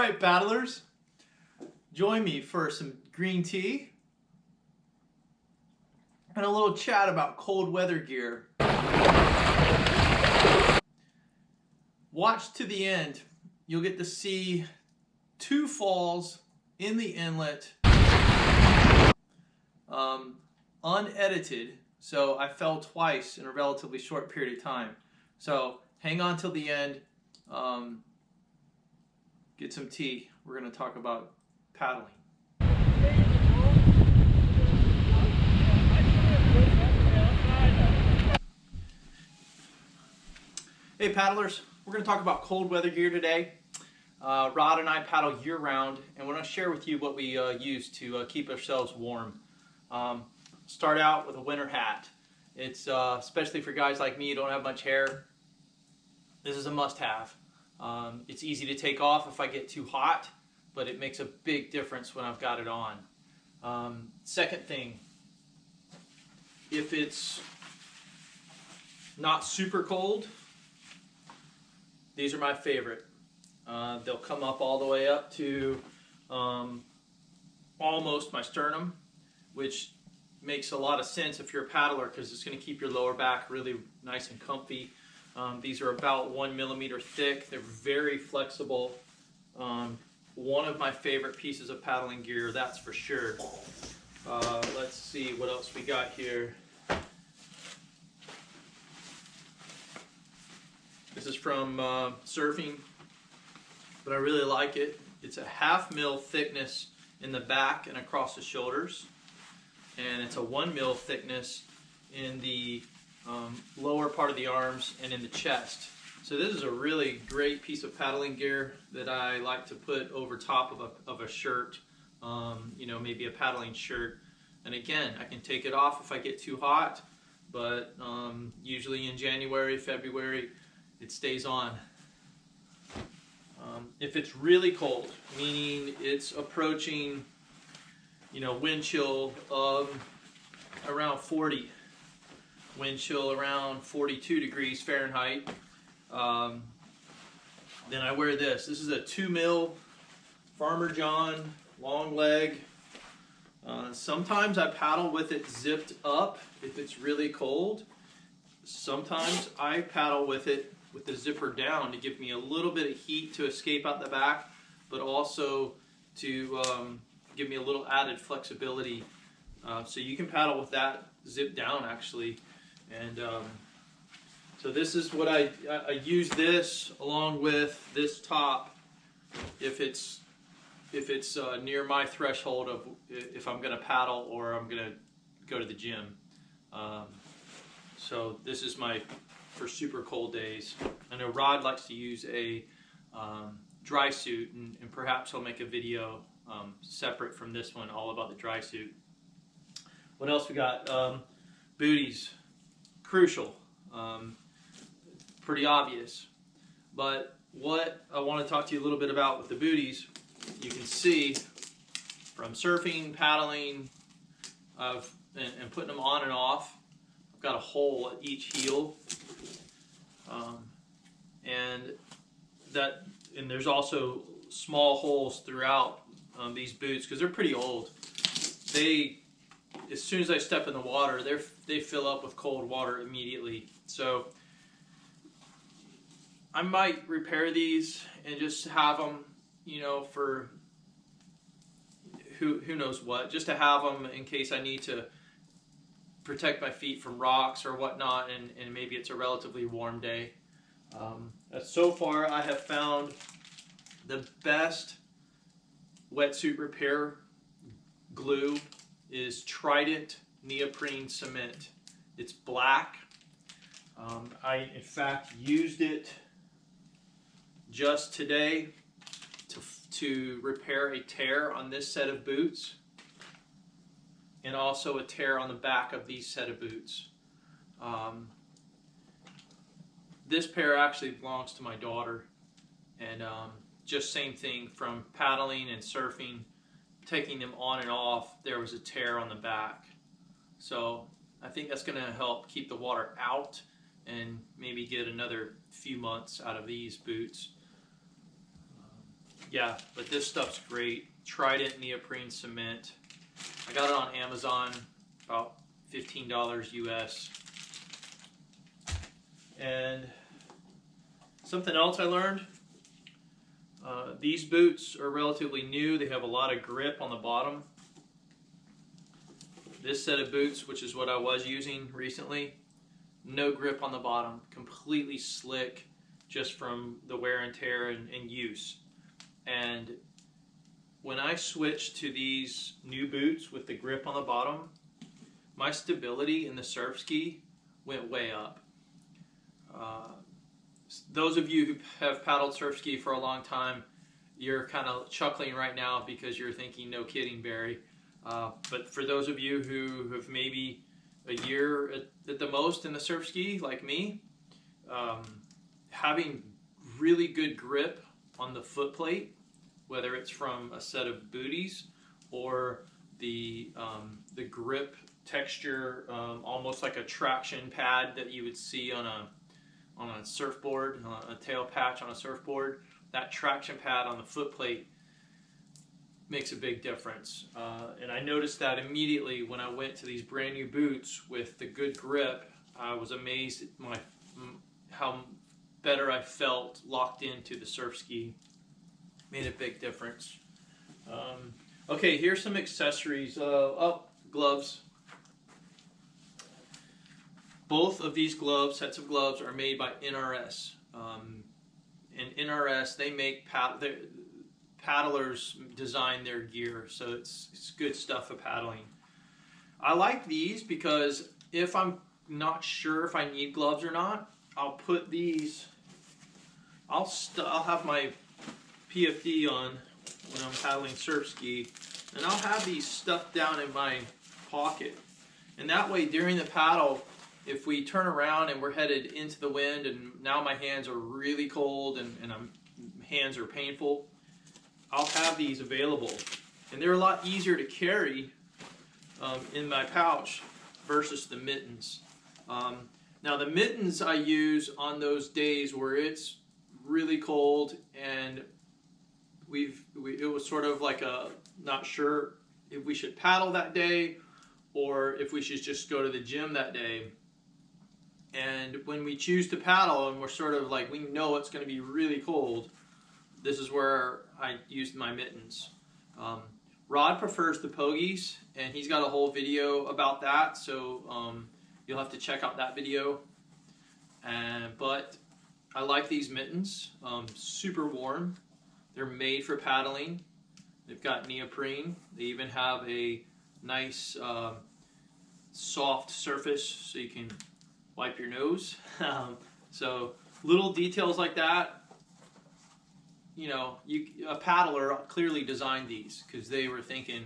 Alright paddlers, join me for some green tea and a little chat about cold weather gear. Watch to the end. You'll get to see two falls in the inlet, unedited, so I fell twice in a relatively short period of time. So hang on till the end. Get some tea. We're going to talk about paddling. Hey paddlers, we're going to talk about cold weather gear today. Rod and I paddle year-round, and we're going to share with you what we use to keep ourselves warm. Start out with a winter hat. It's especially for guys like me who don't have much hair. This is a must-have. It's easy to take off if I get too hot, but it makes a big difference when I've got it on. Second thing, if it's not super cold, these are my favorite. They'll come up all the way up to almost my sternum, which makes a lot of sense if you're a paddler because it's going to keep your lower back really nice and comfy. These are about 1 millimeter thick. They're very flexible. One of my favorite pieces of paddling gear, that's for sure. Let's see what else we got here. This is from surfing, but I really like it. It's a 1/2 mil thickness in the back and across the shoulders, and it's a 1 mil thickness in the lower part of the arms and in the chest. So this is a really great piece of paddling gear that I like to put over top of a shirt, you know, maybe a paddling shirt. And again, I can take it off if I get too hot, but usually in January, February, it stays on. If it's really cold, meaning it's approaching, you know, wind chill of around 40, wind chill around 42 degrees Fahrenheit, then I wear this. This is a 2 mil Farmer John long leg. Sometimes I paddle with it zipped up if it's really cold. Sometimes I paddle with it with the zipper down to give me a little bit of heat to escape out the back, but also to give me a little added flexibility. So you can paddle with that zip down actually. And so this is what I use this along with this top if it's near my threshold of if I'm going to paddle or I'm going to go to the gym. So this is my for super cold days. I know Rod likes to use a dry suit, and perhaps he'll make a video separate from this one all about the dry suit. What else we got? Booties, crucial, pretty obvious. But what I want to talk to you a little bit about with the booties, you can see from surfing, paddling, and putting them on and off, I've got a hole at each heel. And there's also small holes throughout these boots because they're pretty old. As soon as I step in the water, they fill up with cold water immediately. So I might repair these and just have them, you know, for who knows what, just to have them in case I need to protect my feet from rocks or whatnot, and maybe it's a relatively warm day. So far I have found the best wetsuit repair glue is Trident Neoprene Cement. It's black. I in fact used it just today to repair a tear on this set of boots, and also a tear on the back of these set of boots. This pair actually belongs to my daughter, and just same thing from paddling and surfing, taking them on and off, there was a tear on the back. So I think that's going to help keep the water out and maybe get another few months out of these boots. Yeah, but this stuff's great. Trident Neoprene Cement. I got it on Amazon, about $15 US. And something else I learned, these boots are relatively new. They have a lot of grip on the bottom. This set of boots, which is what I was using recently, no grip on the bottom, completely slick just from the wear and tear and use. And when I switched to these new boots with the grip on the bottom, my stability in the Surfski went way up. Those of you who have paddled Surfski for a long time, you're kind of chuckling right now because you're thinking, no kidding, Barry. But for those of you who have maybe a year at the most in the Surfski, like me, having really good grip on the foot plate, whether it's from a set of Booties or the grip texture, almost like a traction pad that you would see on a surfboard, a tail patch on a surfboard, that traction pad on the foot plate makes a big difference. And I noticed that immediately when I went to these brand new boots with the good grip. I was amazed at how better I felt locked into the Surfski. Made a big difference. Okay, here's some accessories. Gloves. Both of these gloves, sets of gloves, are made by NRS. And NRS, they make paddlers design their gear, so it's good stuff for paddling. I like these because if I'm not sure if I need gloves or not, I'll put these. I'll have my PFD on when I'm paddling Surfski, and I'll have these stuffed down in my pocket. And that way, during the paddle, if we turn around and we're headed into the wind, and now my hands are really cold and hands are painful, I'll have these available. And they're a lot easier to carry in my pouch versus the mittens. Now the mittens I use on those days where it's really cold and it was sort of like not sure if we should paddle that day or if we should just go to the gym that day. And when we choose to paddle and we're sort of like, we know it's going to be really cold, this is where I used my mittens. Rod prefers the pogies, and he's got a whole video about that, so you'll have to check out that video. But I like these mittens, super warm. They're made for paddling. They've got neoprene. They even have a nice soft surface so you can wipe your nose. So little details like that. You know, a paddler clearly designed these because they were thinking,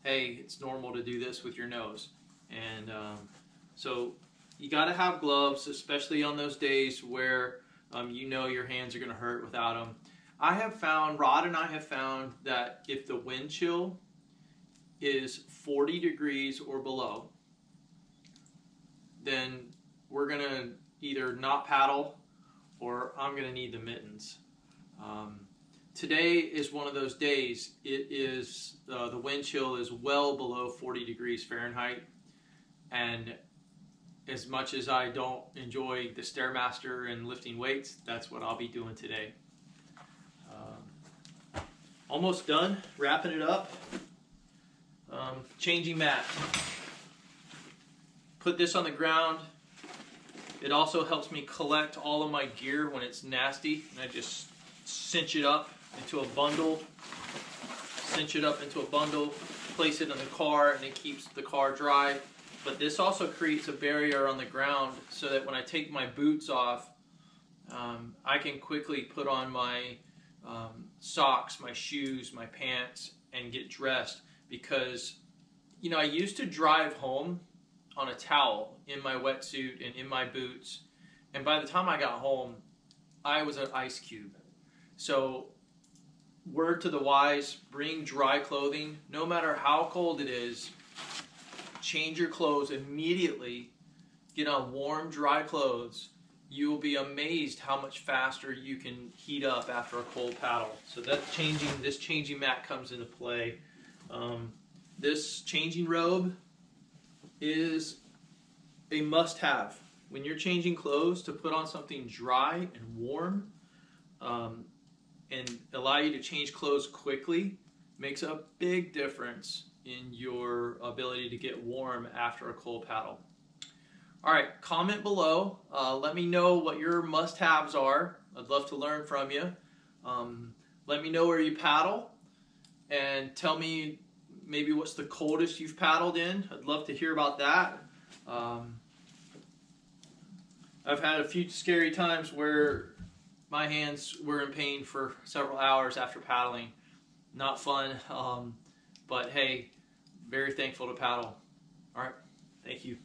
hey, it's normal to do this with your nose. And so you got to have gloves, especially on those days where you know your hands are going to hurt without them. Rod and I have found that if the wind chill is 40 degrees or below, then we're going to either not paddle or I'm going to need the mittens. Today is one of those days. It is the wind chill is well below 40 degrees Fahrenheit, and as much as I don't enjoy the Stairmaster and lifting weights, that's what I'll be doing today. Almost done, wrapping it up. Changing mat. Put this on the ground. It also helps me collect all of my gear when it's nasty, and I just cinch it up into a bundle, place it in the car, and it keeps the car dry. But this also creates a barrier on the ground so that when I take my boots off, I can quickly put on my socks, my shoes, my pants, and get dressed. Because, you know, I used to drive home on a towel in my wetsuit and in my boots, and by the time I got home, I was an ice cube. So, word to the wise, bring dry clothing. No matter how cold it is, change your clothes immediately. Get on warm, dry clothes. you will be amazed how much faster you can heat up after a cold paddle. So this changing mat comes into play. This changing robe is a must-have. When you're changing clothes, to put on something dry and warm and allow you to change clothes quickly makes a big difference in your ability to get warm after a cold paddle. All right, comment below. Let me know what your must-haves are. I'd love to learn from you. Let me know where you paddle and tell me maybe what's the coldest you've paddled in. I'd love to hear about that. I've had a few scary times where my hands were in pain for several hours after paddling. Not fun, but hey, very thankful to paddle. All right, thank you.